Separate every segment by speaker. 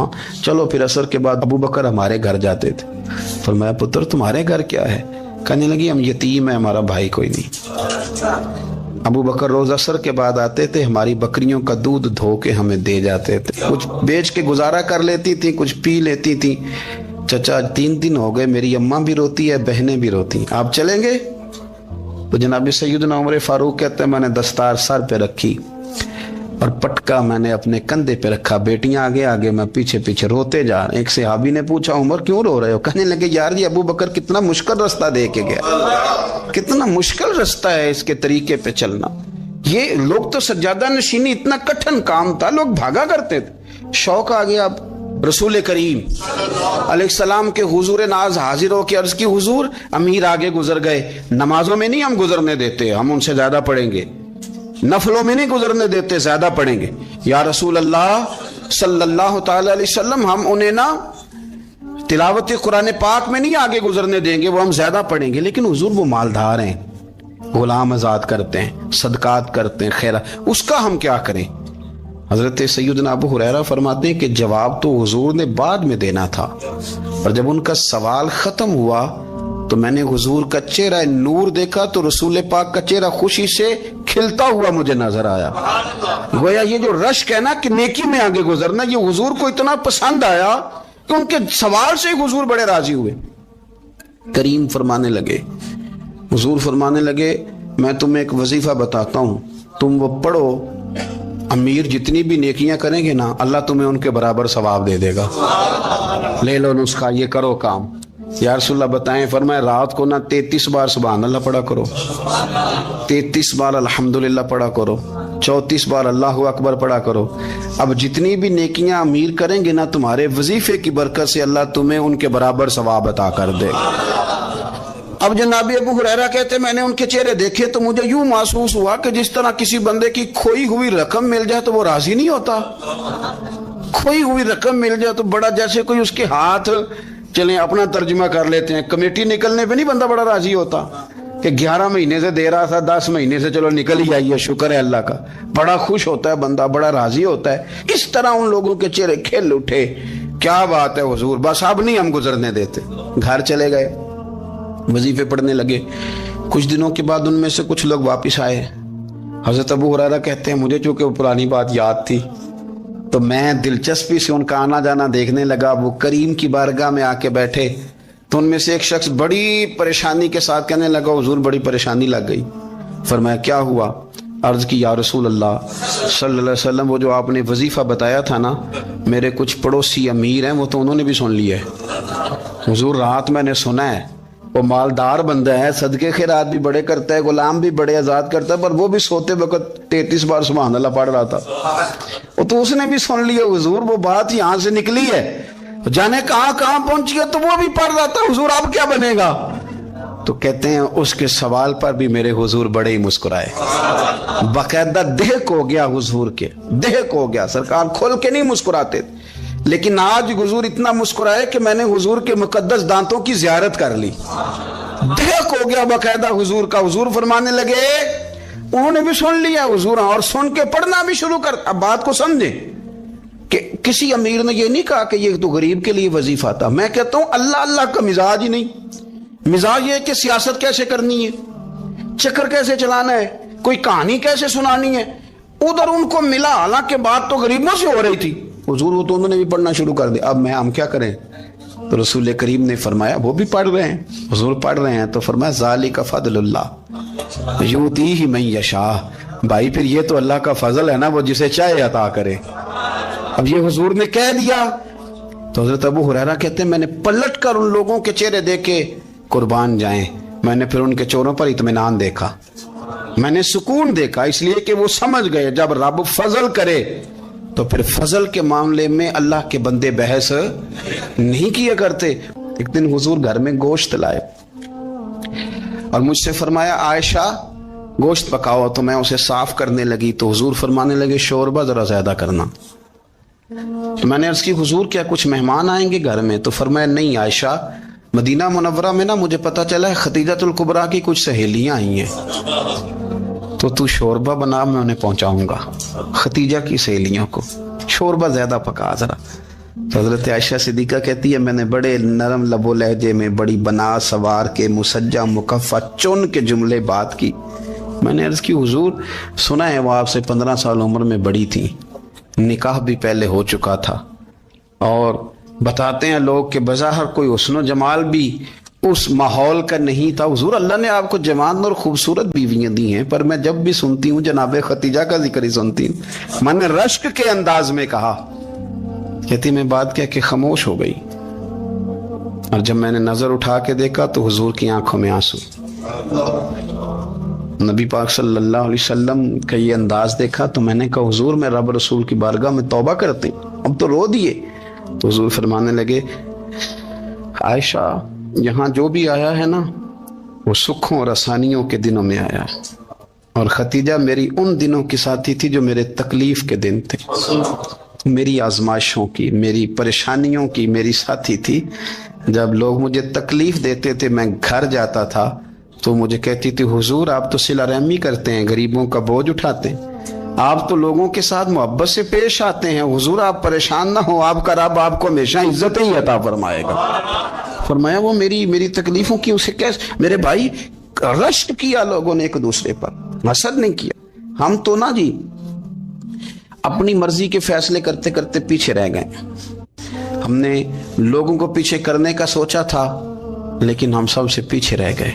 Speaker 1: ہاں چلو پھر عصر کے بعد ابو بکر ہمارے گھر جاتے تھے۔ فرمایا پتر تمہارے گھر کیا ہے؟ کہنے لگی ہم یتیم ہیں، ہمارا بھائی کوئی نہیں۔ ابو بکر روز عصر کے بعد آتے تھے، ہماری بکریوں کا دودھ دھو کے ہمیں دے جاتے تھے، کچھ بیچ کے گزارا کر لیتی تھی، کچھ پی لیتی تھی۔ چچا 3 دن ہو گئے، میری اماں بھی روتی ہے، بہنیں بھی روتی ہیں، آپ چلیں گے؟ تو جناب سیدنا عمر فاروق کہتے ہیں میں نے دستار سر پہ رکھی اور پٹکا میں نے اپنے کندھے پہ رکھا، بیٹیاں آگے آگے، میں پیچھے پیچھے، روتے جا رہے۔ ایک صحابی نے پوچھا عمر کیوں رو رہے ہو؟ کہنے لگے یار یہ ابو بکر کتنا مشکل رستہ دے کے گیا، کتنا مشکل رستہ ہے اس کے طریقے پہ چلنا۔ یہ لوگ تو سجادہ نشینی اتنا کٹھن کام تھا، لوگ بھاگا کرتے تھے۔ شوق آ گیا اب رسول کریم علیہ السلام کے حضور ناز حاضر ہو کے عرض کی حضور امیر آگے گزر گئے، نمازوں میں نہیں ہم گزرنے دیتے، ہم ان سے زیادہ پڑھیں گے، نفلوں میں نہیں گزرنے دیتے، زیادہ پڑھیں گے۔ یا رسول اللہ صلی اللہ تعالی علیہ وسلم ہم انہیں نا تلاوت قرآن پاک میں نہیں آگے گزرنے دیں گے، وہ ہم زیادہ پڑھیں گے، لیکن حضور وہ مالدار ہیں، غلام آزاد کرتے ہیں، صدقات کرتے ہیں، خیرات، اس کا ہم کیا کریں؟ حضرت سیدنا ابو ہریرہ فرماتے ہیں کہ جواب تو حضور نے بعد میں دینا تھا، اور جب ان کا سوال ختم ہوا تو میں نے حضور کا چہرہ نور دیکھا تو رسول پاک کا چہرہ خوشی سے کھلتا ہوا مجھے نظر آیا۔ گویا یہ جو رشک ہے نا کہ نیکی میں آگے گزرنا، یہ حضور کو اتنا پسند آیا کہ ان کے سوال سے حضور بڑے راضی ہوئے۔ کریم فرمانے لگے، حضور فرمانے لگے میں تمہیں ایک وظیفہ بتاتا ہوں، تم وہ پڑھو، امیر جتنی بھی نیکیاں کریں گے نا اللہ تمہیں ان کے برابر ثواب دے دے گا، لے لو نسخہ، یہ کرو کام۔ یا رسول اللہ بتائیں، فرمائے رات کو نا 33 بار سبحان اللہ پڑھا کرو، 33 بار الحمدللہ پڑھا کرو، 34 بار اللہ اکبر پڑھا کرو۔ اب جتنی بھی نیکیاں امیر کریں گے نا تمہارے وظیفے کی برکت سے اللہ تمہیں ان کے برابر ثواب عطا کر دے گا۔ اب جناب ابو ہریرہ کہتے میں نے ان کے چہرے دیکھے تو مجھے یوں محسوس ہوا کہ جس طرح کسی بندے کی کھوئی ہوئی رقم مل جائے تو وہ راضی نہیں ہوتا، کھوئی ہوئی رقم مل جائے تو بڑا جیسے کوئی اس کے ہاتھ، چلیں اپنا ترجمہ کر لیتے ہیں، کمیٹی نکلنے پہ نہیں بندہ بڑا راضی ہوتا کہ 11 مہینے سے دے رہا تھا، 10 مہینے سے چلو نکل ہی آئیے، شکر ہے اللہ کا، بڑا خوش ہوتا ہے بندہ، بڑا راضی ہوتا ہے۔ اس طرح ان لوگوں کے چہرے کھل اٹھے، کیا بات ہے حضور، بس اب نہیں ہم گزرنے دیتے۔ گھر چلے گئے، وظیفے پڑھنے لگے۔ کچھ دنوں کے بعد ان میں سے کچھ لوگ واپس آئے۔ حضرت ابو ہریرہ کہتے ہیں مجھے چونکہ وہ پرانی بات یاد تھی تو میں دلچسپی سے ان کا آنا جانا دیکھنے لگا۔ وہ کریم کی بارگاہ میں آ کے بیٹھے تو ان میں سے ایک شخص بڑی پریشانی کے ساتھ کہنے لگا حضور بڑی پریشانی لگ گئی۔ فرمایا کیا ہوا؟ عرض کی یا رسول اللہ صلی اللہ علیہ وسلم وہ جو آپ نے وظیفہ بتایا تھا نا، میرے کچھ پڑوسی امیر ہیں وہ تو انہوں نے بھی سن لیا ہے حضور، رات میں نے سنا ہے وہ مالدار بندہ ہے، صدقے خیرات بھی بڑے کرتا ہے، غلام بھی بڑے آزاد کرتا ہے، پر وہ بھی سوتے وقت 33 بار سبحان اللہ پڑھ رہا تھا، وہ تو اس نے بھی سن لیا حضور، وہ بات یہاں سے نکلی ہے، جانے کہاں کہاں پہنچی ہے، تو وہ بھی پڑھ رہا تھا حضور اب کیا بنے گا؟ تو کہتے ہیں اس کے سوال پر بھی میرے حضور بڑے ہی مسکرائے، باقاعدہ دہک ہو گیا حضور کے، دہک ہو گیا، سرکار کھول کے نہیں مسکراتے، لیکن آج حضور اتنا مسکرائے کہ میں نے حضور کے مقدس دانتوں کی زیارت کر لی، دہک ہو گیا باقاعدہ حضور کا۔ حضور فرمانے لگے انہوں نے بھی سن لیا حضور، اور سن کے پڑھنا بھی شروع کر۔ اب بات کو سمجھیں کہ کسی امیر نے یہ نہیں کہا کہ یہ تو غریب کے لیے وظیفہ تھا، میں کہتا ہوں اللہ اللہ کا مزاج ہی نہیں، مزاج یہ ہے کہ سیاست کیسے کرنی ہے، چکر کیسے چلانا ہے، کوئی کہانی کیسے سنانی ہے، ادھر ان کو ملا، حالانکہ بات تو غریبوں سے ہو رہی تھی، حضور وہ تو انہوں نے بھی پڑھنا شروع کر دیا۔ اب ہم کیا کریں؟ تو رسول کریم نے فرمایا وہ بھی پڑھ رہے ہیں، حضور پڑھ رہے ہیں، تو فرمایا ذالک فضل اللہ یؤتیہ من یشاء، بھائی پھر یہ تو اللہ کا فضل ہے نا، وہ جسے چاہے عطا کرے۔ اب یہ حضور نے کہہ دیا تو حضرت ابو ہریرہ کہتے ہیں میں نے پلٹ کر ان لوگوں کے چہرے دیکھے، قربان جائیں، میں نے پھر ان کے چہروں پر اطمینان دیکھا، میں نے سکون دیکھا، اس لیے کہ وہ سمجھ گئے جب رب فضل کرے تو پھر فضل کے معاملے میں اللہ کے بندے بحث نہیں کیا کرتے۔ ایک دن حضور گھر میں گوشت لائے اور مجھ سے فرمایا عائشہ گوشت پکاؤ، تو میں اسے صاف کرنے لگی تو حضور فرمانے لگے شوربہ ذرا زیادہ کرنا۔ تو میں نے عرض کی حضور کیا کچھ مہمان آئیں گے گھر میں؟ تو فرمایا نہیں عائشہ، مدینہ منورہ میں نا مجھے پتا چلا ہے خدیجہ الکبریٰ کی کچھ سہیلیاں آئی ہیں، تو شوربہ بنا، میں انہیں پہنچاؤں گا، خدیجہ کی سہیلیوں کو شوربہ زیادہ پکا ذرا۔ تو حضرت عائشہ صدیقہ کہتی ہے میں نے بڑے نرم لب و لہجے میں بڑی بنا سوار کے مسجع مکفہ چن کے جملے بات کی. میں نے عرض کی حضور سنا ہے وہ آپ سے 15 سال عمر میں بڑی تھی, نکاح بھی پہلے ہو چکا تھا, اور بتاتے ہیں لوگ کہ بظاہر کوئی حسن و جمال بھی اس ماحول کا نہیں تھا. حضور اللہ نے آپ کو جوان اور خوبصورت بیویاں دی ہیں, پر میں جب بھی سنتی ہوں جناب خدیجہ کا ذکر ہی سنتی ہوں. میں نے رشک کے انداز میں کہا. کہتی میں بات کہہ کے خاموش ہو گئی, اور جب میں نے نظر اٹھا کے دیکھا تو حضور کی آنکھوں میں آنسو. نبی پاک صلی اللہ علیہ وسلم کا یہ انداز دیکھا تو میں نے کہا حضور میں رب رسول کی بارگاہ میں توبہ کرتی ہوں, اب تو رو دیے. تو حضور فرمانے لگے عائشہ یہاں جو بھی آیا ہے نا وہ سکھوں اور آسانیوں کے دنوں میں آیا ہے, اور ختیجہ میری ان دنوں کی ساتھی تھی جو میرے تکلیف کے دن تھے, میری آزمائشوں کی, میری پریشانیوں کی میری ساتھی تھی. جب لوگ مجھے تکلیف دیتے تھے میں گھر جاتا تھا تو مجھے کہتی تھی حضور آپ تو صلہ رحمی کرتے ہیں, غریبوں کا بوجھ اٹھاتے ہیں, آپ تو لوگوں کے ساتھ محبت سے پیش آتے ہیں, حضور آپ پریشان نہ ہو, آپ کا رب آپ کو ہمیشہ عزت ہی عطا فرمائے گا. فرمایا وہ میری تکلیفوں کی اسے کیسے, میرے بھائی رشک کیا لوگوں نے ایک دوسرے پر, حسد نہیں کیا. ہم تو نا جی اپنی مرضی کے فیصلے کرتے کرتے پیچھے رہ گئے. ہم نے لوگوں کو پیچھے کرنے کا سوچا تھا لیکن ہم سب سے پیچھے رہ گئے.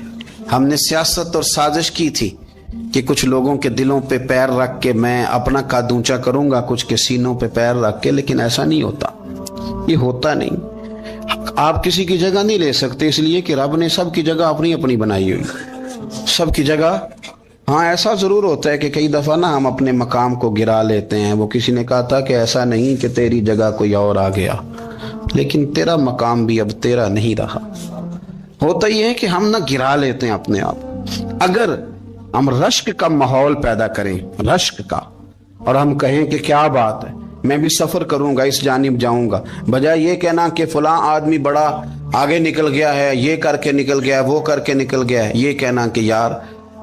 Speaker 1: ہم نے سیاست اور سازش کی تھی کہ کچھ لوگوں کے دلوں پہ پیر رکھ کے میں اپنا قد اونچا کروں گا, کچھ کے سینوں پہ پیر رکھ کے, لیکن ایسا نہیں ہوتا, یہ ہوتا نہیں. آپ کسی کی جگہ نہیں لے سکتے اس لیے کہ رب نے سب کی جگہ اپنی اپنی بنائی ہوئی, سب کی جگہ. ہاں ایسا ضرور ہوتا ہے کہ کئی دفعہ نا ہم اپنے مقام کو گرا لیتے ہیں. وہ کسی نے کہا تھا کہ ایسا نہیں کہ تیری جگہ کوئی اور آ گیا, لیکن تیرا مقام بھی اب تیرا نہیں رہا. ہوتا یہ ہے کہ ہم نہ گرا لیتے ہیں اپنے آپ. اگر ہم رشک کا ماحول پیدا کریں, رشک کا, اور ہم کہیں کہ کیا بات ہے میں بھی سفر کروں گا, اس جانب جاؤں گا, بجائے یہ کہنا کہ فلاں آدمی بڑا آگے نکل گیا ہے, یہ کر کے نکل گیا ہے, وہ کر کے نکل گیا ہے, یہ کہنا کہ یار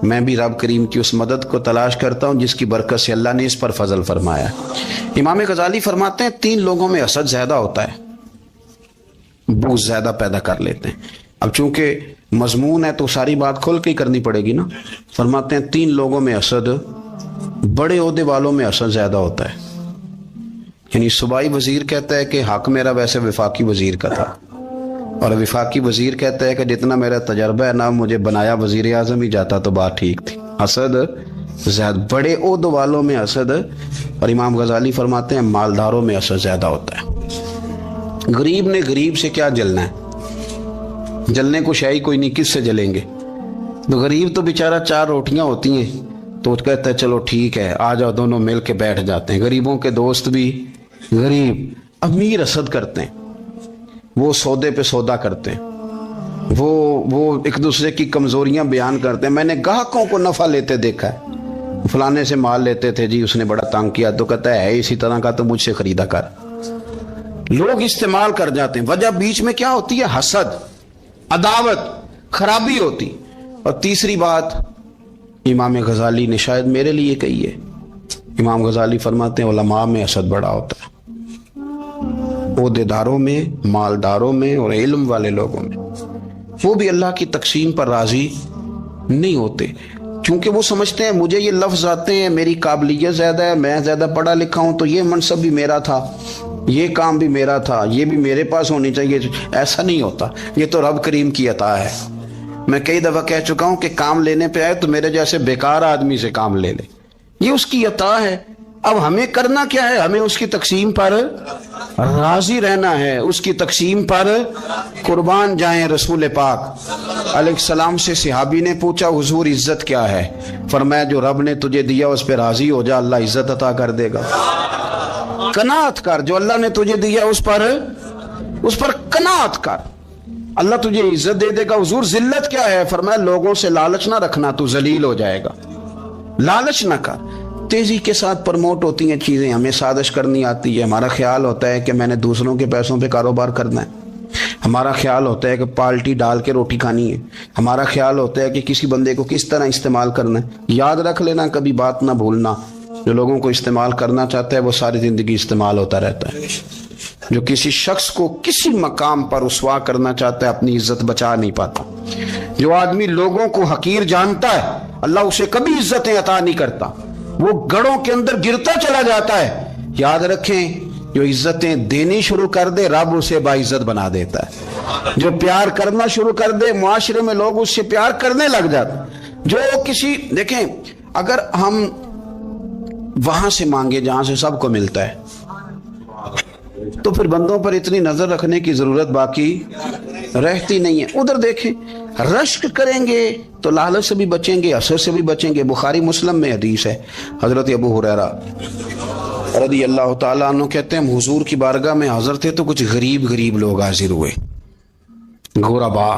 Speaker 1: میں بھی رب کریم کی اس مدد کو تلاش کرتا ہوں جس کی برکت سے اللہ نے اس پر فضل فرمایا. امام غزالی فرماتے ہیں 3 لوگوں میں حسد زیادہ ہوتا ہے, بغض زیادہ پیدا کر لیتے ہیں. اب چونکہ مضمون ہے تو ساری بات کھل کے ہی کرنی پڑے گی نا. فرماتے ہیں 3 لوگوں میں حسد, بڑے عہدے والوں میں حسد زیادہ ہوتا ہے. یعنی صوبائی وزیر کہتا ہے کہ حق میرا ویسے وفاقی وزیر کا تھا, اور وفاقی وزیر کہتا ہے کہ جتنا میرا تجربہ ہے نا مجھے بنایا وزیر اعظم ہی جاتا تو بات ٹھیک تھی. حسد زیادہ, بڑے عہدوں والوں میں حسد, اور امام غزالی فرماتے ہیں مالداروں میں حسد زیادہ ہوتا ہے. غریب نے غریب سے کیا جلنا ہے, جلنے کو شے ہی کوئی نہیں, کس سے جلیں گے. تو غریب تو بیچارہ 4 روٹیاں ہوتی ہیں تو کہتا ہے چلو ٹھیک ہے آ جاؤ دونوں مل کے بیٹھ جاتے ہیں. غریبوں کے دوست بھی غریب. امیر حسد کرتے ہیں, وہ سودے پہ سودا کرتے ہیں, وہ ایک دوسرے کی کمزوریاں بیان کرتے ہیں. میں نے گاہکوں کو نفع لیتے دیکھا ہے, فلانے سے مال لیتے تھے جی اس نے بڑا تنگ کیا, تو کہتا ہے اسی طرح کا تو مجھ سے خریدا کر. لوگ استعمال کر جاتے ہیں. وجہ بیچ میں کیا ہوتی ہے, حسد, عداوت, خرابی ہوتی. اور تیسری بات امام غزالی نے شاید میرے لیے کہی ہے. امام غزالی فرماتے ہیں علماء میں حسد بڑا ہوتا ہے, عہدے داروں میں, مالداروں میں, اور علم والے لوگوں میں. وہ بھی اللہ کی تقسیم پر راضی نہیں ہوتے, چونکہ وہ سمجھتے ہیں مجھے یہ لفظ آتے ہیں, میری قابلیت زیادہ ہے, میں زیادہ پڑھا لکھا ہوں, تو یہ منصب بھی میرا تھا, یہ کام بھی میرا تھا, یہ بھی میرے پاس ہونی چاہیے. ایسا نہیں ہوتا, یہ تو رب کریم کی عطا ہے. میں کئی دفعہ کہہ چکا ہوں کہ کام لینے پہ آئے تو میرے جیسے بیکار آدمی سے کام لے لے, یہ اس کی عطا ہے. اب ہمیں کرنا کیا ہے, ہمیں اس کی تقسیم پر راضی رہنا ہے, اس کی تقسیم پر قربان جائیں. رسول پاک علیہ السلام سے صحابی نے پوچھا حضور عزت کیا ہے, فرمایا جو رب نے تجھے دیا اس پہ راضی ہو جا, اللہ عزت عطا کر دے گا. قناعت کر, جو اللہ نے تجھے دیا اس پر قناعت کر, اللہ تجھے عزت دے دے گا. حضور ذلت کیا ہے, فرمایا لوگوں سے لالچ نہ رکھنا, تو ذلیل ہو جائے گا. لالچ نہ کر. تیزی کے ساتھ پرموٹ ہوتی ہیں چیزیں, ہمیں سازش کرنی آتی ہے. ہمارا خیال ہوتا ہے کہ میں نے دوسروں کے پیسوں پہ کاروبار کرنا ہے, ہمارا خیال ہوتا ہے کہ پالٹی ڈال کے روٹی کھانی ہے, ہمارا خیال ہوتا ہے کہ کسی بندے کو کس طرح استعمال کرنا ہے. یاد رکھ لینا, کبھی بات نہ بھولنا, جو لوگوں کو استعمال کرنا چاہتا ہے وہ ساری زندگی استعمال ہوتا رہتا ہے. جو کسی شخص کو کسی مقام پر رسوا کرنا چاہتا ہے اپنی عزت بچا نہیں پاتا. جو آدمی لوگوں کو حقیر جانتا ہے اللہ اسے کبھی عزتیں عطا نہیں کرتا, وہ گڑھوں کے اندر گرتا چلا جاتا ہے. یاد رکھیں, جو عزتیں دینی شروع کر دے رب اسے باعزت بنا دیتا ہے. جو پیار کرنا شروع کر دے معاشرے میں لوگ اس سے پیار کرنے لگ جاتے. جو کسی دیکھیں اگر ہم وہاں سے مانگے جہاں سے سب کو ملتا ہے تو پھر بندوں پر اتنی نظر رکھنے کی ضرورت باقی رہتی نہیں ہے. ادھر دیکھیں رشک کریں گے تو لالچ سے بھی بچیں گے, حسد سے بھی بچیں گے. بخاری مسلم میں حدیث ہے, حضرت ابو ہریرہ رضی اللہ تعالیٰ عنہ کہتے ہیں حضور کی بارگاہ میں حاضر تھے تو کچھ غریب لوگ حاضر ہوئے, غربا.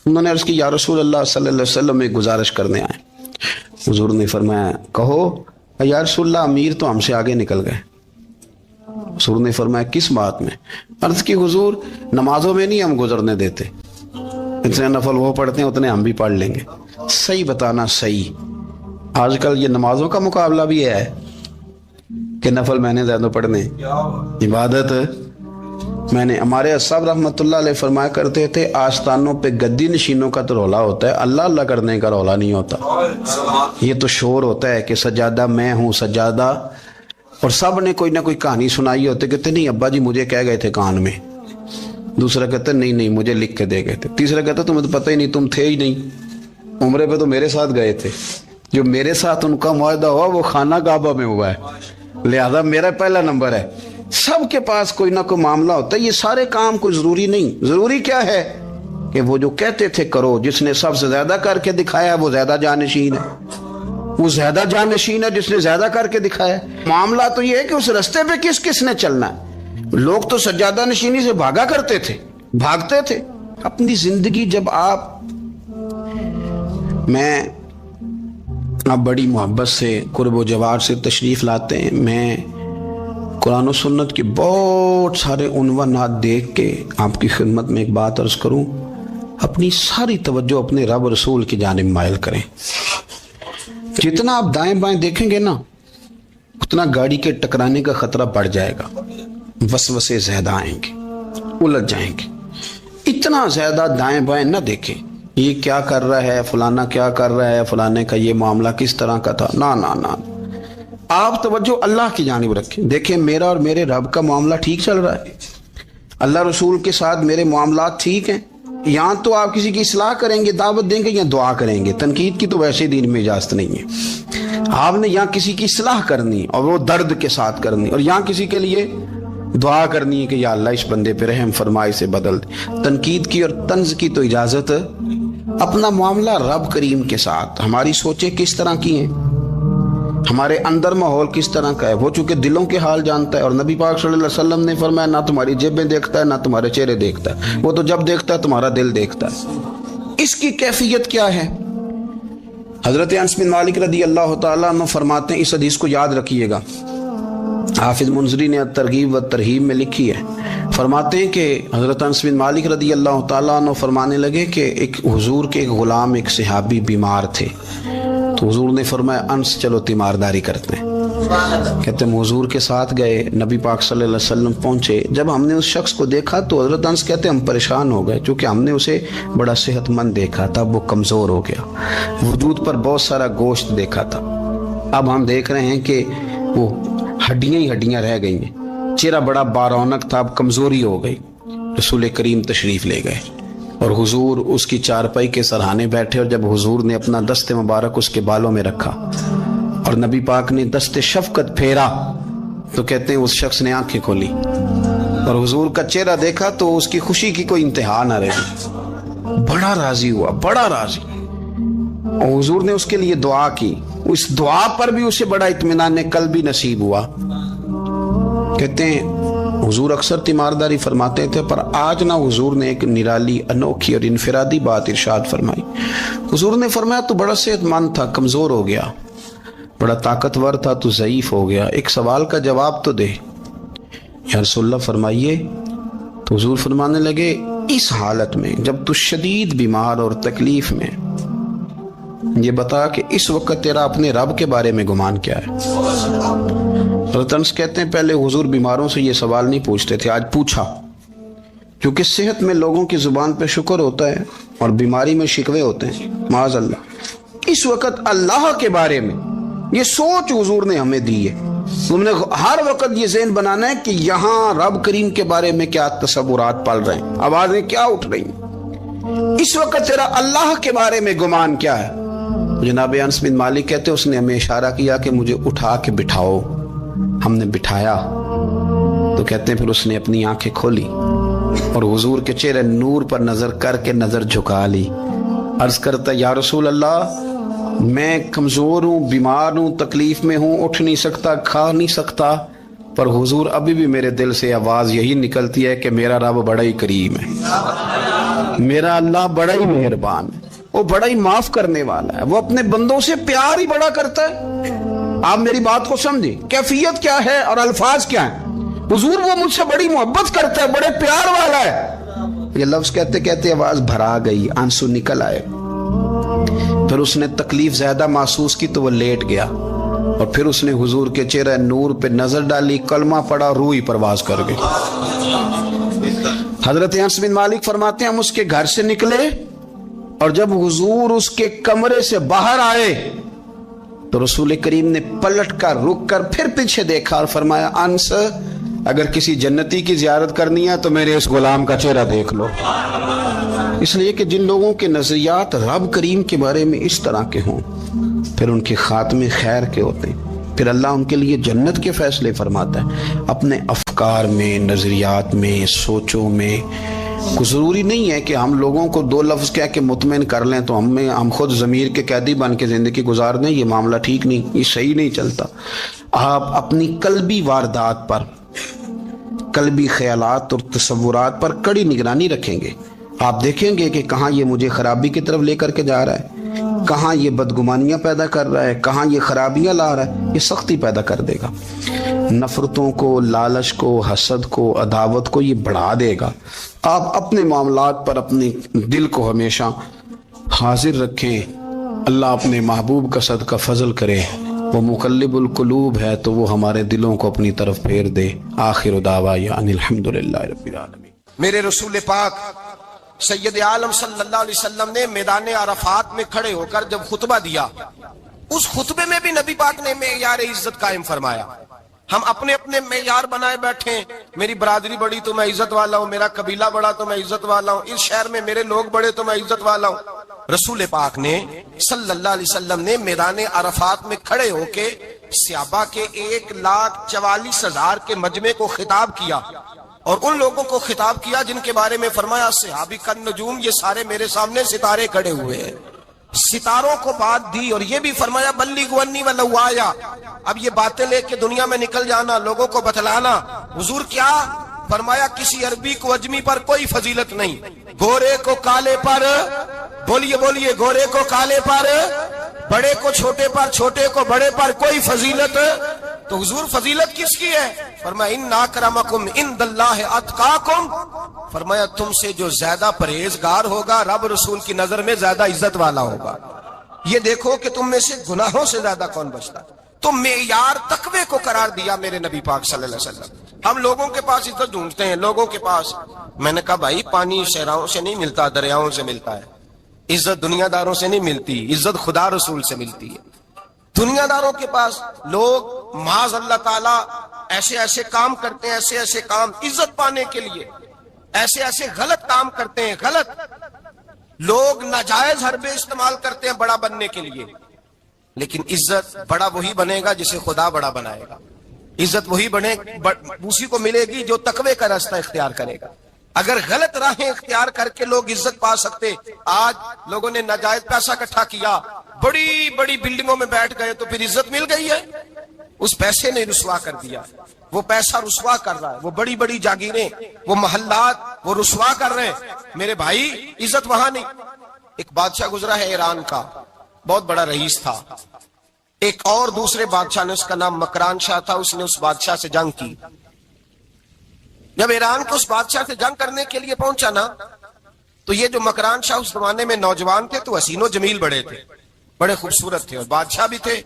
Speaker 1: انہوں نے عرض کی یا رسول اللہ صلی اللہ علیہ وسلم ایک گزارش کرنے آئے. حضور نے فرمایا کہو. یا رسول اللہ امیر تو ہم سے آگے نکل گئے. حضور نے فرمایا کس بات میں؟ عرض کی حضور نمازوں میں نہیں ہم گزرنے دیتے, اتنے نفل وہ پڑھتے ہیں اتنے ہم بھی پڑھ لیں گے. صحیح بتانا صحیح. آج کل یہ نمازوں کا مقابلہ بھی ہے کہ نفل میں نے زیادہ پڑھنے, عبادت میں نے. ہمارے اصحاب رحمت اللہ علیہ فرمایا کرتے تھے آستانوں پہ گدی نشینوں کا تو رولا ہوتا ہے, اللہ اللہ کرنے کا رولا نہیں ہوتا. یہ تو شور ہوتا ہے کہ سجادہ میں ہوں سجادہ, اور سب نے کوئی نہ کوئی کہانی سنائی ہوتی. کہتے نہیں ابا جی مجھے کہہ گئے تھے کان میں. دوسرا کہتا نہیں مجھے لکھ کے دے گئے تھے. تیسرا کہتا تمہیں تو پتہ ہی نہیں, تم تھے ہی نہیں, عمرے پہ تو میرے ساتھ گئے تھے. جو میرے ساتھ ان کا معاہدہ ہوا وہ خانہ کعبہ میں ہوا ہے, لہذا میرا پہلا نمبر ہے. سب کے پاس کوئی نہ کوئی معاملہ ہوتا ہے. یہ سارے کام کوئی ضروری نہیں. ضروری کیا ہے کہ وہ جو کہتے تھے کرو, جس نے سب سے زیادہ کر کے دکھایا وہ زیادہ جانشین ہے. وہ زیادہ جانشین ہے جس نے زیادہ کر کے دکھایا. معاملہ تو یہ ہے کہ اس رستے پہ کس نے چلنا ہے. لوگ تو سجادہ نشینی سے بھاگا کرتے تھے, بھاگتے تھے. اپنی زندگی جب میں بڑی محبت سے قرب و جوار سے تشریف لاتے ہیں, میں قرآن و سنت کے بہت سارے عنوانات دیکھ کے آپ کی خدمت میں ایک بات عرض کروں. اپنی ساری توجہ اپنے رب رسول کی جانب مائل کریں. جتنا آپ دائیں بائیں دیکھیں گے نا اتنا گاڑی کے ٹکرانے کا خطرہ بڑھ جائے گا. وسوسے زیادہ آئیں گے, الجھ جائیں گے. اتنا زیادہ دائیں بائیں نہ دیکھیں, یہ کیا کر رہا ہے, فلانا کیا کر رہا ہے, فلانے کا یہ معاملہ کس طرح کا تھا. نہ آپ توجہ اللہ کی جانب رکھیں. دیکھیں میرا اور میرے رب کا معاملہ ٹھیک چل رہا ہے, اللہ رسول کے ساتھ میرے معاملات ٹھیک ہیں. یہاں تو آپ کسی کی اصلاح کریں گے, دعوت دیں گے یا دعا کریں گے. تنقید کی تو ویسے دین میں اجازت نہیں ہے. آپ نے یہاں کسی کی اصلاح کرنی اور وہ درد کے ساتھ کرنی, اور یہاں کسی کے لیے دعا کرنی ہے کہ یا اللہ اس بندے پہ رحم فرمائے سے بدل دے. تنقید کی اور طنز کی تو اجازت. اپنا معاملہ رب کریم کے ساتھ, ہماری سوچیں کس طرح کی ہیں, ہمارے اندر ماحول کس طرح کا ہے. وہ چونکہ دلوں کے حال جانتا ہے, اور نبی پاک صلی اللہ علیہ وسلم نے فرمایا نہ تمہاری جیبیں دیکھتا ہے نہ تمہارے چہرے دیکھتا ہے, وہ تو جب دیکھتا ہے تمہارا دل دیکھتا ہے. اس کی کیفیت کیا ہے؟ حضرت انس بن مالک رضی اللہ تعالیٰ عنہ فرماتے ہیں, اس حدیث کو یاد رکھیے گا, حافظ منذری نے ترغیب و ترہیب میں لکھی ہے. فرماتے ہیں کہ حضرت انس بن مالک رضی اللہ تعالیٰ عنہ فرمانے لگے کہ ایک حضور کے ایک غلام ایک صحابی بیمار تھے, تو حضور نے فرمایا انس چلو تیمارداری کرتے ہیں. کہتے ہیں حضور کے ساتھ گئے, نبی پاک صلی اللہ علیہ وسلم پہنچے. جب ہم نے اس شخص کو دیکھا تو حضرت انس کہتے ہیں ہم پریشان ہو گئے, چونکہ ہم نے اسے بڑا صحت مند دیکھا تھا, وہ کمزور ہو گیا, وجود پر بہت سارا گوشت دیکھا تھا. اب ہم دیکھ رہے ہیں کہ وہ ہڈیاں ہی ہڈیاں رہ گئی ہیں, چہرہ بڑا بارونق تھا, اب کمزوری ہو گئی. رسول کریم تشریف لے گئے اور حضور اس کی چارپائی کے سرہانے بیٹھے, اور جب حضور نے اپنا دست مبارک اس کے بالوں میں رکھا اور نبی پاک نے دست شفقت پھیرا تو کہتے ہیں اس شخص نے آنکھیں کھولی اور حضور کا چہرہ دیکھا تو اس کی خوشی کی کوئی انتہا نہ رہی. بڑا راضی ہوا, بڑا راضی. اور حضور نے اس کے لیے دعا کی, اس دعا پر بھی اسے بڑا اطمینان قلبی نصیب ہوا. کہتے ہیں حضور اکثر تیمارداری فرماتے تھے, پر آج نہ حضور نے ایک نرالی انوکھی اور انفرادی بات ارشاد فرمائی. حضور نے فرمایا تو بڑا صحت مند تھا, کمزور ہو گیا, بڑا طاقتور تھا تو ضعیف ہو گیا, ایک سوال کا جواب تو دے. یا رسول اللہ فرمائیے. تو حضور فرمانے لگے اس حالت میں جب تو شدید بیمار اور تکلیف میں, یہ بتا کہ اس وقت تیرا اپنے رب کے بارے میں گمان کیا ہے. حضرت انس کہتے ہیں پہلے حضور بیماروں سے یہ سوال نہیں پوچھتے تھے، آج پوچھا، کیونکہ صحت میں لوگوں کی زبان پہ شکر ہوتا ہے اور بیماری میں شکوے ہوتے ہیں، معاذ اللہ۔ اس وقت اللہ کے بارے میں یہ سوچ حضور نے ہمیں دی ہے، تم نے ہر وقت یہ ذہن بنانا ہے کہ یہاں رب کریم کے بارے میں کیا تصورات پل رہے ہیں، آوازیں کیا اٹھ رہی ہیں، اس وقت تیرا اللہ کے بارے میں گمان کیا ہے۔ جناب انس بن مالک کہتے ہیں اس نے ہمیں اشارہ کیا کہ مجھے اٹھا کے بٹھاؤ، ہم نے بٹھایا تو کہتے ہیں پھر اس نے اپنی آنکھیں کھولی اور حضور کے چہرے نور پر نظر کر کے نظر جھکا لی، عرض کرتا یا رسول اللہ میں کمزور ہوں، بیمار ہوں، تکلیف میں ہوں، اٹھ نہیں سکتا، کھا نہیں سکتا، پر حضور ابھی بھی میرے دل سے آواز یہی نکلتی ہے کہ میرا رب بڑا ہی کریم ہے، میرا اللہ بڑا ہی مہربان ہے، وہ بڑا ہی معاف کرنے والا ہے، وہ اپنے بندوں سے پیار ہی بڑا کرتا ہے۔ آپ میری بات کو سمجھیں، کیفیت کیا ہے اور الفاظ کیا ہیں۔ حضور وہ مجھ سے بڑی محبت کرتا ہے، بڑے پیار والا ہے۔ یہ لفظ کہتے کہتے آواز بھرا گئی، آنسو نکل آئے، پھر اس نے تکلیف زیادہ محسوس کی تو وہ لیٹ گیا، اور پھر اس نے حضور کے چہرے نور پہ نظر ڈالی، کلمہ پڑھا، روح ہی پرواز کر گئی۔ حضرت انس بن مالک فرماتے ہیں ہم اس کے گھر سے نکلے اور جب حضور اس کے کمرے سے باہر آئے تو رسول کریم نے پلٹ کر رک کر پھر پیچھے دیکھا اور فرمایا انس اگر کسی جنتی کی زیارت کرنی ہے تو میرے اس غلام کا چہرہ دیکھ لو۔ اس لیے کہ جن لوگوں کے نظریات رب کریم کے بارے میں اس طرح کے ہوں پھر ان کے خاتمے خیر کے ہوتے ہیں، پھر اللہ ان کے لیے جنت کے فیصلے فرماتا ہے۔ اپنے افکار میں، نظریات میں، سوچوں میں کوئی ضروری نہیں ہے کہ ہم لوگوں کو دو لفظ کہہ کے مطمئن کر لیں تو ہم خود ضمیر کے قیدی بن کے زندگی گزار دیں، یہ معاملہ ٹھیک نہیں، یہ صحیح نہیں چلتا۔ آپ اپنی قلبی واردات پر، قلبی خیالات اور تصورات پر کڑی نگرانی رکھیں گے، آپ دیکھیں گے کہ کہاں یہ مجھے خرابی کی طرف لے کر کے جا رہا ہے، کہاں یہ بدگمانیاں پیدا کر رہا ہے، کہاں یہ خرابیاں لا رہا ہے، یہ سختی پیدا کر دے گا، نفرتوں کو، لالچ کو، حسد کو، عداوت کو یہ بڑھا دے گا۔ آپ اپنے معاملات پر اپنے دل کو ہمیشہ حاضر رکھیں، اللہ اپنے محبوب کا صدقہ فضل کرے، وہ مقلب القلوب ہے تو وہ ہمارے دلوں کو اپنی طرف پھیر دے۔ آخر دعوانا ان الحمدللہ رب العالمین۔
Speaker 2: میرے رسول پاک سید عالم صلی اللہ علیہ وسلم نے میدان عرفات میں کھڑے ہو کر جب خطبہ دیا، اس خطبے میں بھی نبی پاک نے معیار عزت قائم فرمایا۔ ہم اپنے اپنے معیار بنائے بیٹھے ہیں، میری برادری بڑی تو میں عزت والا ہوں، میرا قبیلہ بڑا تو میں عزت والا ہوں، اس شہر میں میرے لوگ بڑے تو میں عزت والا ہوں۔ رسول پاک نے صلی اللہ علیہ وسلم نے میدان عرفات میں کھڑے ہو کے صحابہ کے 1,44,000 کے مجمع کو خطاب کیا، اور ان لوگوں کو خطاب کیا جن کے بارے میں فرمایا صحابی کا نجوم، یہ سارے میرے سامنے ستارے کھڑے ہوئے ہیں۔ ستاروں کو بات دی اور یہ بھی فرمایا بلغ عنی ولو آیا، اب یہ باتیں لے کے دنیا میں نکل جانا، لوگوں کو بتلانا۔ حضور کیا فرمایا؟ کسی عربی کو اجمی پر کوئی فضیلت نہیں، گورے کو کالے پر، بولیے بولیے، گورے کو کالے پر، بڑے کو چھوٹے پر، چھوٹے کو بڑے پر کوئی فضیلت۔ تو حضور فضیلت کس کی ہے؟ فرمایا ان اکرمکم عند اللہ اتقاکم، فرمایا تم سے جو زیادہ پرہیزگار ہوگا رب رسول کی نظر میں زیادہ عزت والا ہوگا۔ یہ دیکھو کہ تم میں سے گناہوں سے زیادہ کون بچتا ہے۔ تو معیار تقوی کو قرار دیا میرے نبی پاک صلی اللہ علیہ وسلم۔ ہم لوگوں کے پاس عزت ڈھونڈتے ہیں، لوگوں کے پاس، میں نے کہا بھائی پانی صحراؤں سے نہیں ملتا، دریاؤں سے ملتا ہے۔ عزت دنیا داروں سے نہیں ملتی، عزت خدا رسول سے ملتی ہے۔ دنیا داروں کے پاس لوگ معاذ اللہ تعالی ایسے ایسے کام کرتے ہیں، ایسے ایسے کام عزت پانے کے لیے، ایسے ایسے غلط کام کرتے ہیں، غلط لوگ ناجائز حربے استعمال کرتے ہیں بڑا بننے کے لیے، لیکن عزت بڑا وہی بنے گا جسے خدا بڑا بنائے گا۔ عزت وہی بنے، اسی کو ملے گی جو تقوی کا راستہ اختیار کرے گا۔ اگر غلط راہیں اختیار کر کے لوگ عزت پا سکتے، آج لوگوں نے ناجائز پیسہ اکٹھا کیا، بڑی بڑی بلڈنگوں میں بیٹھ گئے تو پھر عزت مل گئی ہے؟ اس پیسے نے رسوا کر دیا، وہ پیسہ رسوا کر رہا ہے، وہ بڑی بڑی جاگیریں، وہ محلات وہ رسوا کر رہے ہیں۔ میرے بھائی عزت وہاں نہیں۔ ایک بادشاہ گزرا ہے ایران کا، بہت بڑا رئیس تھا، ایک اور دوسرے بادشاہ نے، اس کا نام مکران شاہ تھا، اس نے اس بادشاہ سے جنگ کی۔ جب ایران کو اس بادشاہ سے جنگ کرنے کے لیے پہنچا نا، تو یہ جو مکران شاہ اس زمانے میں نوجوان تھے تو حسین و جمیل بڑے تھے، بڑے خوبصورت تھے، اور بادشاہ بھی تھے۔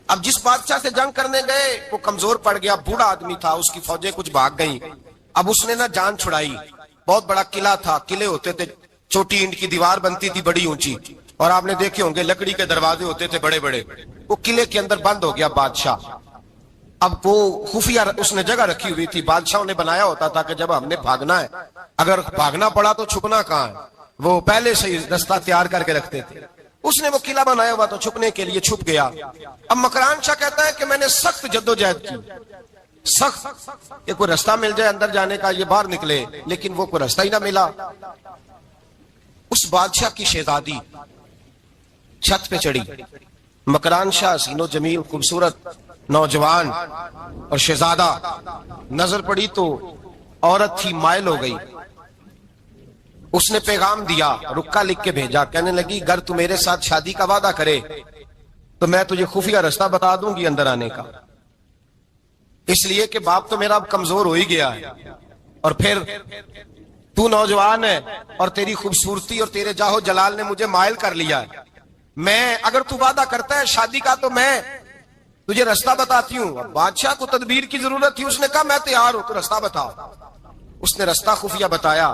Speaker 2: اب جس بادشاہ سے جنگ کرنے گئے وہ کمزور پڑ گیا، بوڑھا آدمی تھا، اس کی فوجیں کچھ بھاگ گئیں. اب اس نے نا جان چھڑائی. بہت بڑا قلعہ تھا، قلعے ہوتے تھے، چھوٹی اینٹ کی دیوار بنتی تھی بڑی اونچی، اور آپ نے دیکھے ہوں گے لکڑی کے دروازے ہوتے تھے بڑے بڑے. وہ قلعے کے اندر بند ہو گیا بادشاہ. اب وہ خفیہ اس نے جگہ رکھی ہوئی تھی، بادشاہوں نے بنایا ہوتا تھا کہ جب ہم نے بھاگنا ہے، اگر بھاگنا پڑا تو چھپنا کہاں ہے، وہ پہلے سے ہی رستہ تیار کر کے رکھتے تھے. اس نے وہ قلعہ بنایا ہوا تو چھپنے کے لیے چھپ گیا. اب مکران شاہ کہتا ہے کہ میں نے سخت جدوجہد کی، سخت کہ کوئی رستہ مل جائے اندر جانے کا، یہ باہر نکلے، لیکن وہ کوئی رستہ ہی نہ ملا. اس بادشاہ کی شہزادی چھت پہ چڑھی. مکران شاہ حسین و جمیل خوبصورت نوجوان اور شہزادہ، نظر پڑی تو عورت تھی، مائل ہو گئی. اس نے پیغام دیا، رکا لکھ کے بھیجا، کہنے لگی اگر تو میرے ساتھ شادی کا وعدہ کرے تو میں تجھے خفیہ رستہ بتا دوں گی اندر آنے کا. اس لیے کہ باپ تو میرا اب کمزور ہو ہی گیا ہے، اور پھر تو نوجوان ہے اور تیری خوبصورتی اور تیرے جاہو جلال نے مجھے مائل کر لیا ہے. میں اگر تو وعدہ کرتا ہے شادی کا تو میں تجھے رستہ بتاتی ہوں. بادشاہ کو تدبیر کی ضرورت تھی، اس نے کہا میں تیار ہوں، تو رستہ بتاؤ. اس نے رستہ خفیہ بتایا.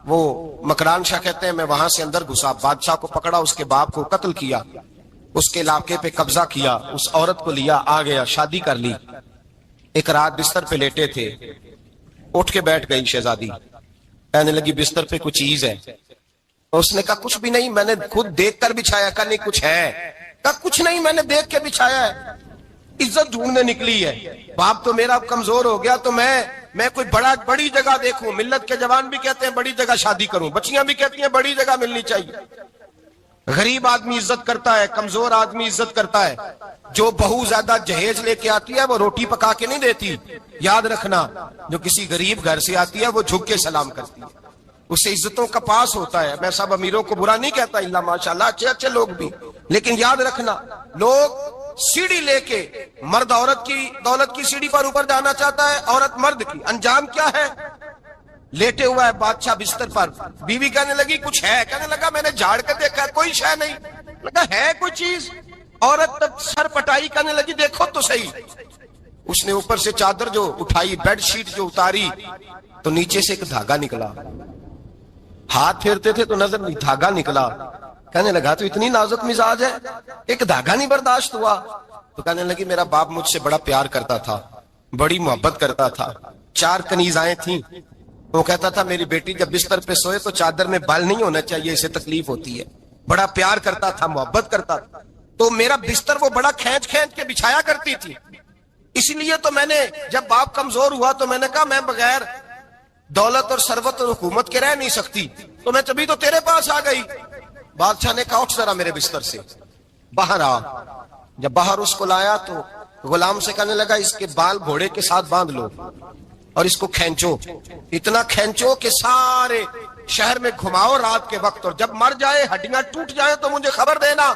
Speaker 2: وہ مکران شاہ کہتے ہیں میں وہاں سے اندر گھسا، بادشاہ کو پکڑا، اس کے باپ کو قتل کیا، اس کے علاقے پہ قبضہ کیا، اس عورت کو لیا، آ گیا، شادی کر لی. ایک رات بستر پہ لیٹے تھے، اٹھ کے بیٹھ گئی شہزادی، کہنے لگی بستر پہ کچھ چیز ہے. اس نے کہا کچھ بھی نہیں، میں نے خود دیکھ کر بچھایا. کہا نہیں کچھ ہے. کہا کچھ نہیں، میں نے دیکھ کے بچھایا ہے. عزت ڈھونڈنے نکلی ہے، باپ تو میرا کمزور ہو گیا تو میں کوئی بڑی جگہ دیکھوں. ملت کے جوان بھی کہتے ہیں بڑی جگہ شادی کروں، بچیاں بھی کہتی ہیں بڑی جگہ ملنی چاہیے. غریب آدمی عزت کرتا ہے، کمزور آدمی عزت کرتا ہے. جو بہو زیادہ جہیز لے کے آتی ہے وہ روٹی پکا کے نہیں دیتی، یاد رکھنا. جو کسی غریب گھر سے آتی ہے وہ جھک کے سلام کرتی ہے، اس سے عزتوں کا پاس ہوتا ہے. میں سب امیروں کو برا نہیں کہتا، اللہ ماشاءاللہ اچھے اچھے لوگ بھی، لیکن یاد رکھنا لوگ سیڑھی لے کے، مرد عورت کی دولت کی سیڑھی پر اوپر جانا چاہتا ہے، عورت مرد کی. انجام کیا ہے؟ لیٹے ہوا ہے بادشاہ بستر پر. بیوی کہنے لگی کچھ ہے. کہنے لگا میں نے جھاڑ کے دیکھا کوئی شے نہیں. لگا ہے کوئی چیز. عورت تب سر پٹائی، کہنے لگی دیکھو تو صحیح. اس نے اوپر سے چادر جو اٹھائی، بیڈ شیٹ جو اتاری، تو نیچے سے ایک دھاگا نکلا. ہاتھ پھیرتے تھے تو نظر نہیں، دھاگا نکلا. کہنے لگا تو اتنی نازک مزاج ہے، ایک دھاگا نہیں برداشت ہوا. تو کہنے لگی میرا باپ مجھ سے بڑا پیار کرتا تھا، بڑی محبت کرتا تھا. 4 کنیزائیں تھیں. وہ کہتا تھا میری بیٹی جب بستر پہ سوئے تو چادر میں بال نہیں ہونا چاہیے، اسے تکلیف ہوتی ہے. بڑا پیار کرتا تھا، محبت کرتا تھا. تو میرا بستر وہ بڑا کھینچ کھینچ کے بچھایا کرتی تھی. اسی لیے تو میں نے جب باپ کمزور ہوا تو میں نے کہا میں بغیر دولت اور ثروت اور حکومت کے رہ نہیں سکتی، تو میں تبھی تو تیرے پاس آ گئی. بادشاہ نے کہا اٹھ ذرا میرے بستر سے، باہر آ. جب باہر اس کو لایا تو غلام سے کہنے لگا اس کے بال گھوڑے کے ساتھ باندھ لو اور اس کو کھینچو، اتنا کھینچو کہ سارے شہر میں گھماؤ رات کے وقت، اور جب مر جائے ہڈیاں ٹوٹ جائیں تو مجھے خبر دینا.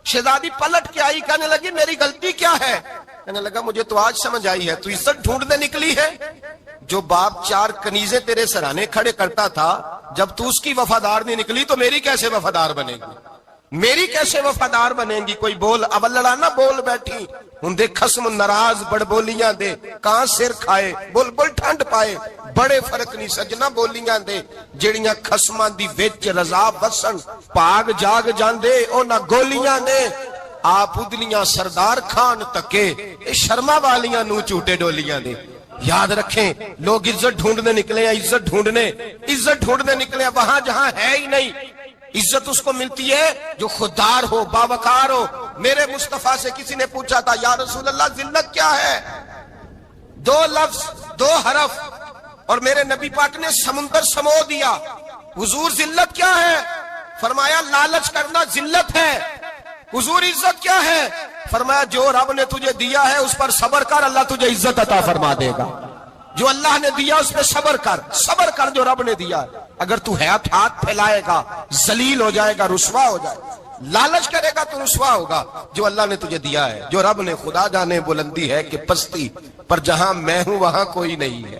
Speaker 2: شہزادی پلٹ کے آئی، کہنے لگی میری غلطی کیا ہے؟ کہنے لگا مجھے تو آج سمجھ آئی ہے، تو عزت ڈھونڈنے نکلی ہے. جو باپ 4 کنیزیں تیرے سرانے کھڑے کرتا تھا، جب تو اس کی وفادار نہیں نکلی تو میری کیسے وفادار بنے گی؟ میری کیسے وفادار بنے گی؟ کوئی بول اول لڑانا بول بیٹھی ہوں دے خسم ناراض بڑ بولیاں دے، کہاں سر کھائے بول بول ٹھنڈ پائے. بڑے فرق نہیں سجنا بولیاں دے جڑیاں خسماں دی وچ رضا بسن، پاگ جاگ جاندے او نہ گولیاں دے. آپ ادلیاں سردار خان تکے، اے شرما والیاں نو چوٹے ڈولیاں دے. یاد رکھیں لوگ عزت ڈھونڈنے نکلے ہیں، عزت ڈھونڈنے نکلے ہیں وہاں جہاں ہے ہی نہیں. عزت اس کو ملتی ہے جو خوددار ہو، باوقار ہو. میرے مصطفیٰ سے کسی نے پوچھا تھا یا رسول اللہ ذلت کیا ہے؟ 2 لفظ 2 حرف اور میرے نبی پاک نے سمندر سمو دیا. حضور ذلت کیا ہے؟ فرمایا لالچ کرنا ذلت ہے. حضور عزت کیا ہے؟ فرمایا جو رب نے تجھے دیا ہے اس پر صبر کر، اللہ تجھے عزت عطا فرما دے گا. جو اللہ نے دیا اس پہ صبر کر جو رب نے دیا. اگر تو ہاتھ پھیلائے گا ذلیل ہو جائے گا، رسوا ہو جائے گا. لالچ کرے گا تو رسوا ہوگا. جو اللہ نے تجھے دیا ہے، جو رب نے، خدا جانے بلندی ہے کہ پستی، پر جہاں میں ہوں وہاں کوئی نہیں ہے.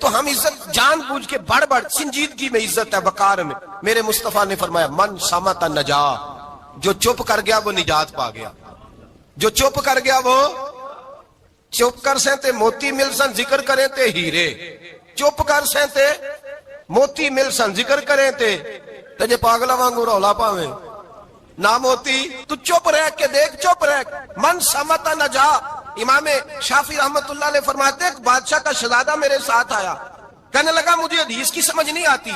Speaker 2: تو ہم عزت جان بوجھ کے بڑھ بڑھ، سنجیدگی میں عزت ہے، وقار میں. میرے مصطفیٰ نے فرمایا من صمت نجا، جو چپ کر گیا وہ نجات پا گیا. جو چپ کر گیا وہ چپ کر سہتے موتی مل سن ذکر کریں تے ہیرے، چپ کر سہتے موتی مل سن ذکر کریں تے جے پاگلا وانگو رولا پاویں نہ موتی. تو چپ رہ کے دیکھ، چپ رہ. من سمت نجا. امام شافعی رحمت اللہ علیہ فرماتے ہیں ایک بادشاہ کا شہزادہ میرے ساتھ آیا، کہنے لگا مجھے حدیث کی سمجھ نہیں آتی،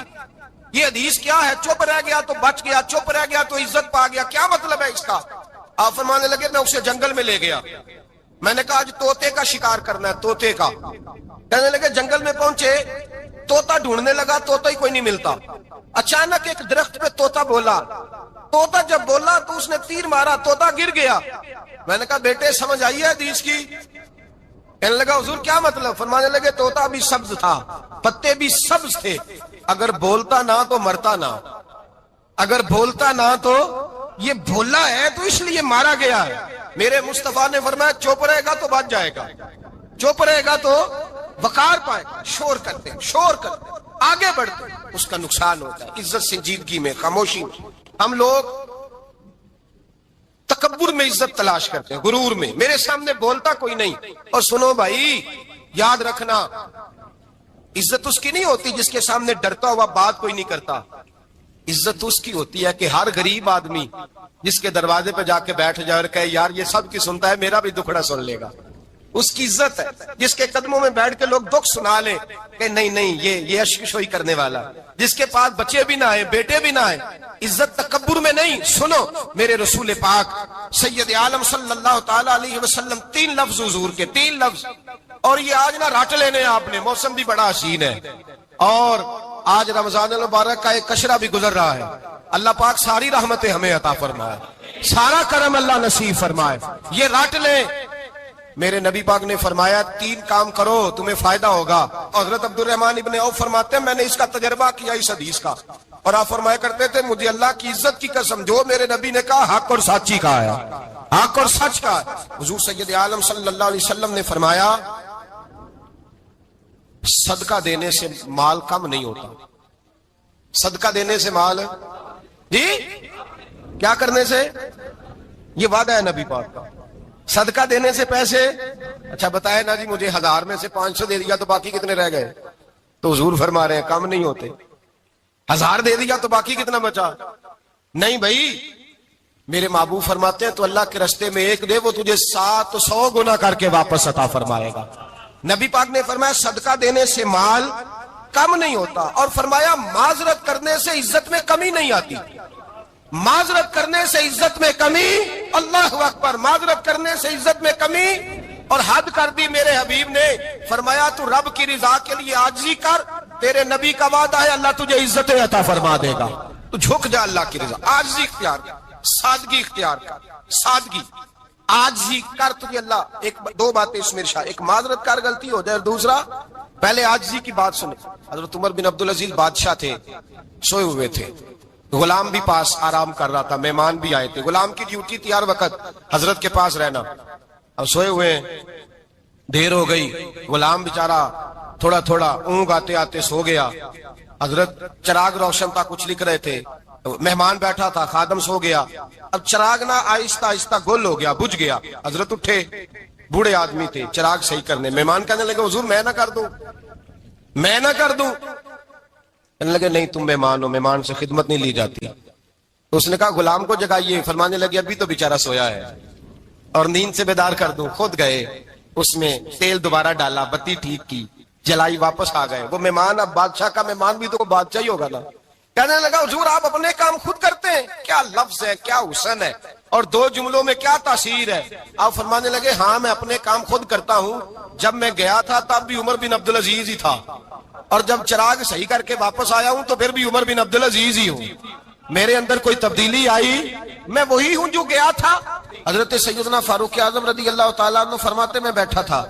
Speaker 2: یہ حدیث کیا ہے؟ چپ رہ گیا تو بچ گیا، چپ رہ گیا تو عزت پا گیا، کیا مطلب ہے اس کا؟ آپ فرمانے لگے میں اسے جنگل میں لے گیا، میں نے کہا آج طوطے کا شکار کرنا ہے، طوطے کا. کہنے لگے جنگل میں پہنچے، طوطا ڈھونڈنے لگا، طوطا ہی کوئی نہیں ملتا. اچانک ایک درخت پہ طوطا بولا. طوطا جب بولا تو اس نے تیر مارا، طوطا گر گیا. میں نے کہا بیٹے سمجھ آئی ہے حدیث کی؟ کہنے لگا حضور کیا مطلب؟ فرمانے لگے طوطا بھی سبز تھا، پتے بھی سبز تھے، اگر بولتا نہ تو مرتا نہ، اگر بولتا نہ تو یہ بولا ہے تو اس لیے مارا گیا ہے. میرے مصطفیٰ نے فرمایا چپ رہے گا تو بچ جائے گا، چپ رہے گا تو وقار پائے گا. شور کرتے شور کرتے آگے بڑھتے اس کا نقصان ہوتا ہے. عزت سنجیدگی میں، خاموشی میں. ہم لوگ تکبر میں عزت تلاش کرتے ہیں، غرور میں. میرے سامنے بولتا کوئی نہیں. اور سنو بھائی یاد رکھنا، عزت اس کی نہیں ہوتی جس کے سامنے ڈرتا ہوا بات کوئی نہیں کرتا. عزت اس کی ہوتی ہے کہ ہر غریب آدمی جس کے دروازے پہ جا کے بیٹھ جائے اور کہے یار یہ سب کی سنتا ہے، میرا بھی دکھڑا سن لے گا، اس کی عزت ہے. جس کے قدموں میں بیٹھ کے لوگ دکھ سنا لیں کہ نہیں نہیں یہ اشکشوئی کرنے والا، جس کے پاس بچے بھی نہ آئے، بیٹے بھی نہ آئے. عزت تکبر میں نہیں. سنو میرے رسول پاک سید عالم صلی اللہ تعالی علیہ وسلم 3 لفظ حضور کے، 3 لفظ. اور یہ آج نہ رٹ لینے آپ نے، موسم بھی بڑا حسین ہے اور آج رمضان المبارک کا ایک کشرہ بھی گزر رہا ہے. اللہ پاک ساری رحمتیں ہمیں عطا فرمائے، سارا کرم اللہ نصیب فرمائے. یہ رٹ لیں. میرے نبی پاک نے فرمایا 3 کام کرو تمہیں فائدہ ہوگا. حضرت عبد الرحمن ابن عوف فرماتے ہیں میں نے اس کا تجربہ کیا اس حدیث کا، اور آپ فرمایا کرتے تھے مجھے اللہ کی عزت کی قسم جو میرے نبی نے کہا حق اور سچی کہا ہے، حق اور سچ کہا ہے. حضور سید عالم صلی اللہ علیہ وسلم نے فرمایا صدقہ دینے سے مال کم نہیں ہوتا. صدقہ دینے سے مال، جی کیا کرنے سے؟ یہ وعدہ ہے نبی پاک کا. صدقہ دینے سے پیسے، اچھا بتائے نا جی مجھے 1000 میں سے 500 دے دیا تو باقی کتنے رہ گئے؟ تو حضور فرما رہے ہیں کم نہیں ہوتے. 1000 دے دیا تو باقی کتنا بچا؟ نہیں بھائی، میرے محبوب فرماتے ہیں تو اللہ کے راستے میں 1 دے وہ تجھے 700 گنا کر کے واپس عطا فرمائے گا. نبی پاک نے فرمایا صدقہ دینے سے مال کم نہیں ہوتا، اور فرمایا معذرت کرنے سے عزت میں کمی نہیں آتی. معذرت کرنے سے عزت میں کمی، اللہ اکبر، معذرت کرنے سے عزت میں کمی. اور حد کر دی میرے حبیب نے، فرمایا تو رب کی رضا کے لیے عاجزی کر، تیرے نبی کا وعدہ ہے اللہ تجھے عزت عطا فرما دے گا. تو جھک جا اللہ کی رضا، عاجزی اختیار کر، سادگی اختیار کر، سادگی عاجزی کر. تجھے اللہ 2 باتیں اس میں ارشاد، ایک معذرت کر غلطی ہو جائے، اور دوسرا پہلے عاجزی کی بات سنے. حضرت عمر بن عبدالعزیز بادشاہ تھے، سوئے ہوئے تھے، غلام بھی پاس آرام کر رہا تھا، مہمان بھی آئے تھے. غلام کی ڈیوٹی تھی ہر وقت حضرت کے پاس رہنا. اب سوئے ہوئے دیر ہو گئی، غلام بیچارہ تھوڑا تھوڑا اونگ آتے آتے سو گیا. حضرت چراغ روشن تھا، کچھ لکھ رہے تھے، مہمان بیٹھا تھا، خادم سو گیا. اب چراغ نہ آہستہ آہستہ گل ہو گیا، بجھ گیا. حضرت اٹھے، بوڑھے آدمی تھے، چراغ صحیح کرنے. مہمان کہنے لگے حضور میں نہ کر دوں، میں نہ کر دوں. کہنے لگے نہیں تم مہمان ہو، مہمان سے خدمت نہیں لی جاتی. تو اس نے کہا غلام کو جگائیے. فرمانے لگے ابھی تو بیچارہ سویا ہے اور نیند سے بیدار کر دوں. خود گئے، اس میں تیل دوبارہ ڈالا، بتی ٹھیک کی، جلائی، واپس آ گئے. وہ مہمان، اب بادشاہ کا مہمان بھی تو بادشاہ ہی ہوگا نا. کہنے لگا حضور آپ اپنے کام خود کرتے ہیں؟ کیا لفظ ہے، کیا حسن ہے، اور 2 جملوں میں کیا تاثیر ہے. آپ فرمانے لگے ہاں میں اپنے کام خود کرتا ہوں. جب میں گیا تھا تب بھی عمر بن عبدالعزیز ہی تھا، اور جب چراغ صحیح کر کے واپس آیا ہوں تو پھر بھی عمر بن عبدالعزیز ہی ہوں. میرے اندر کوئی تبدیلی آئی؟ میں وہی ہوں جو گیا تھا. حضرت سیدنا فاروق اعظم رضی اللہ تعالیٰ عنہ فرماتے میں بیٹھا تھا،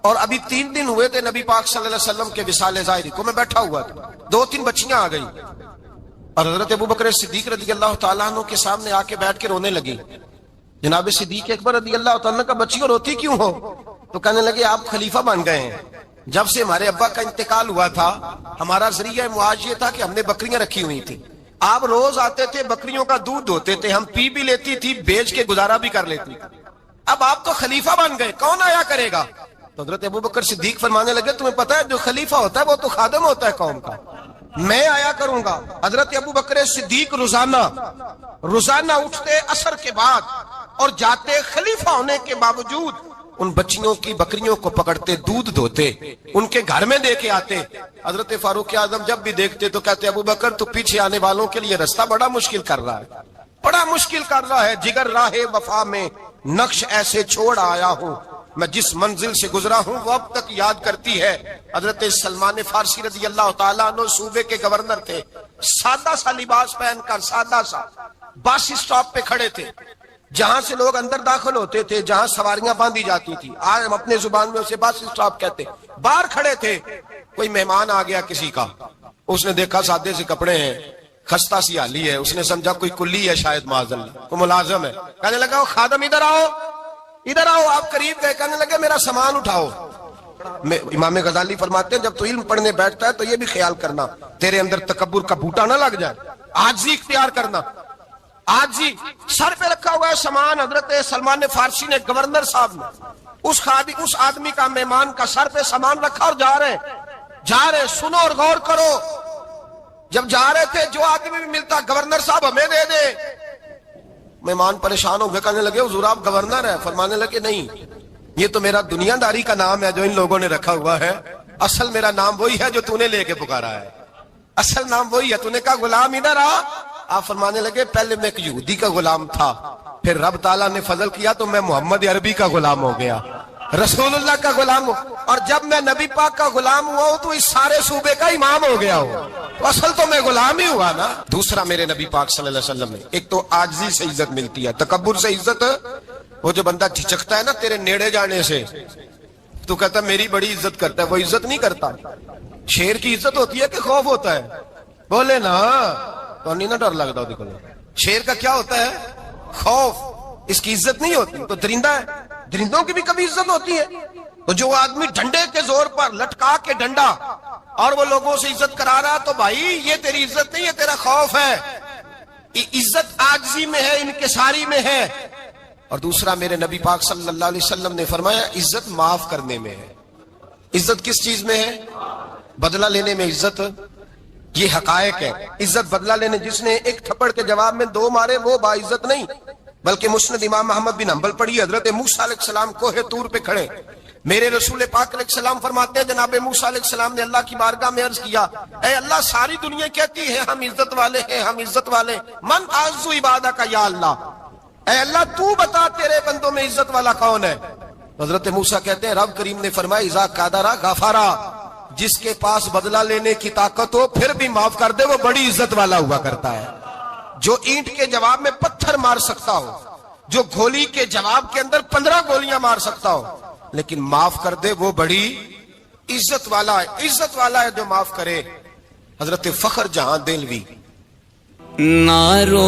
Speaker 2: اور ابھی 3 دن ہوئے تھے نبی پاک صلی اللہ علیہ وسلم کے وصال ظاہری کو. میں بیٹھا ہوا تھا، 2-3 بچیاں آ گئی، اور حضرت ابوبکر صدیق رضی اللہ تعالیٰ عنہ کے سامنے آ کے بیٹھ کے رونے لگی. جناب صدیق اکبر رضی اللہ تعالیٰ عنہ کا بچیوں روتی کیوں ہو؟ تو کہنے لگے آپ خلیفہ بن گئے ہیں، جب سے ہمارے ابا کا انتقال ہوا تھا ہمارا ذریعہ معاش یہ تھا کہ ہم نے بکریاں رکھی ہوئی تھی. آپ روز آتے تھے, بکریوں کا دودھ دھوتے تھے, ہم پی بھی لیتی تھی, بیچ کے گزارا بھی کر لیتی تھی. اب آپ تو خلیفہ بن گئے, کون آیا کرے گا؟ تو حضرت ابوبکر صدیق فرمانے لگے تمہیں پتہ ہے جو خلیفہ ہوتا ہے وہ تو خادم ہوتا ہے قوم کا, میں آیا کروں گا. حضرت ابوبکر صدیق روزانہ اٹھتے عصر کے بعد اور جاتے, خلیفہ ہونے کے باوجود ان بچیوں کی بکریوں کو پکڑتے, دودھ دھوتے, ان کے گھر میں دے کے آتے. حضرت فاروق اعظم جب بھی دیکھتے تو کہتے ابوبکر تو پیچھے آنے والوں کے لیے راستہ بڑا مشکل کر رہا ہے, بڑا مشکل کر رہا ہے. جگر راہ وفا میں نقش ایسے چھوڑ آیا ہوں, میں جس منزل سے گزرا ہوں وہ اب تک یاد کرتی ہے. حضرت سلمان فارسی رضی اللہ تعالیٰ عنہ صوبے کے گورنر تھے, سادہ سا لباس پہن کر سادہ سا بس اسٹاپ پہ کھڑے تھے, جہاں سے لوگ اندر داخل ہوتے تھے, جہاں سواریاں باندھی جاتی تھی, آج ہم اپنے زبان میں اسے بس اسٹاپ کہتے. باہر کھڑے تھے, کوئی مہمان آ گیا کسی کا, اس نے دیکھا سادے سے کپڑے ہیں, خستہ سی حالی ہے, اس نے سمجھا کوئی کلی ہے شاید معاذ اللہ, کوئی ملازم ہے. کہنے لگا خادم ادھر آؤ, ادھر آؤ. آپ قریب گئے, کہنے لگے میرا سامان اٹھاؤ. امام غزالی فرماتے ہیں جب تو علم پڑھنے بیٹھتا ہے تو یہ بھی خیال کرنا تیرے اندر تکبر کا بوٹا نہ لگ جائے, عاجزی اختیار کرنا. عاجزی, سر پہ رکھا ہوا ہے سامان. حضرت سلمان فارسی نے, گورنر صاحب نے, اس آدمی کا, مہمان کا سر پہ سامان رکھا اور جا رہے. سنو اور غور کرو. جب جا رہے تھے جو آدمی بھی ملتا گورنر صاحب ہمیں دے دے. مہمان پریشان ہو گئے, کہنے لگے حضور آپ گورنر ہیں؟ فرمانے لگے نہیں, یہ تو میرا دنیا داری کا نام ہے جو ان لوگوں نے رکھا ہوا ہے, اصل میرا نام وہی ہے جو تو نے لے کے پکارا ہے, اصل نام وہی ہے. تو نے کہا غلام ادھر آ. آپ فرمانے لگے پہلے میں ایک یہودی کا غلام تھا, پھر رب تعالیٰ نے فضل کیا تو میں محمد عربی کا غلام ہو گیا, رسول اللہ کا غلام ہوں, اور جب میں نبی پاک کا غلام ہوا ہوں تو اس سارے صوبے کا امام ہو گیا ہوں. تو اصل تو میں غلام ہی ہوا نا. دوسرا میرے نبی پاک صلی اللہ علیہ وسلم نے, ایک تو عاجزی سے عزت ملتی ہے, تکبر سے عزت, وہ جو بندہ جھجکتا ہے نا تیرے نیڑے جانے سے, تو کہتا ہے میری بڑی عزت کرتا ہے, وہ عزت نہیں کرتا. شیر کی عزت ہوتی ہے کہ خوف ہوتا ہے؟ بولے نا, تو نہیں نہ ڈر لگتا. دیکھو شیر کا کیا ہوتا ہے؟ خوف, اس کی عزت نہیں ہوتی. تو درندہ ہے, درندوں کی بھی کبھی عزت ہوتی ہے. تو جو آدمی ڈنڈے کے زور پر لٹکا کے ڈنڈا اور وہ لوگوں سے عزت کرا رہا, تو بھائی یہ تیری عزت نہیں ہے, تیرا خوف ہے. عزت عاجزی میں ہے, انکساری میں ہے. اور دوسرا میرے نبی پاک صلی اللہ علیہ وسلم نے فرمایا عزت معاف کرنے میں ہے. عزت کس چیز میں ہے؟ بدلہ لینے میں عزت. یہ حقائق ہے. عزت بدلہ لینے, جس نے ایک تھپڑ کے جواب میں 2 مارے وہ باعزت نہیں. بلکہ مسند امام محمد بن حنبل پڑھی, حضرت موسیٰ علیہ السلام کوہ طور پہ کھڑے, میرے رسول پاک علیہ السلام فرماتے ہیں جناب موسیٰ علیہ السلام نے اللہ کی بارگاہ میں عرض کیا, اے اللہ ساری دنیا کہتی ہے ہم عزت والے ہیں, ہم عزت والے, من اعز عبادہ کا یا اللہ, اے اللہ تو بتا تیرے بندوں میں عزت والا کون ہے؟ حضرت موسیٰ کہتے ہیں رب کریم نے فرمایا اذا قادرا غفارا, جس کے پاس بدلہ لینے کی طاقت ہو پھر بھی معاف کر دے وہ بڑی عزت والا ہوا کرتا ہے. جو اینٹ کے جواب میں پتھر مار سکتا ہو, جو گولی کے جواب کے اندر 15 گولیاں مار سکتا ہو, لیکن معاف کر دے وہ بڑی عزت والا ہے. عزت والا ہے جو معاف کرے. حضرت فخر جہاں دہلوی
Speaker 3: نہ رو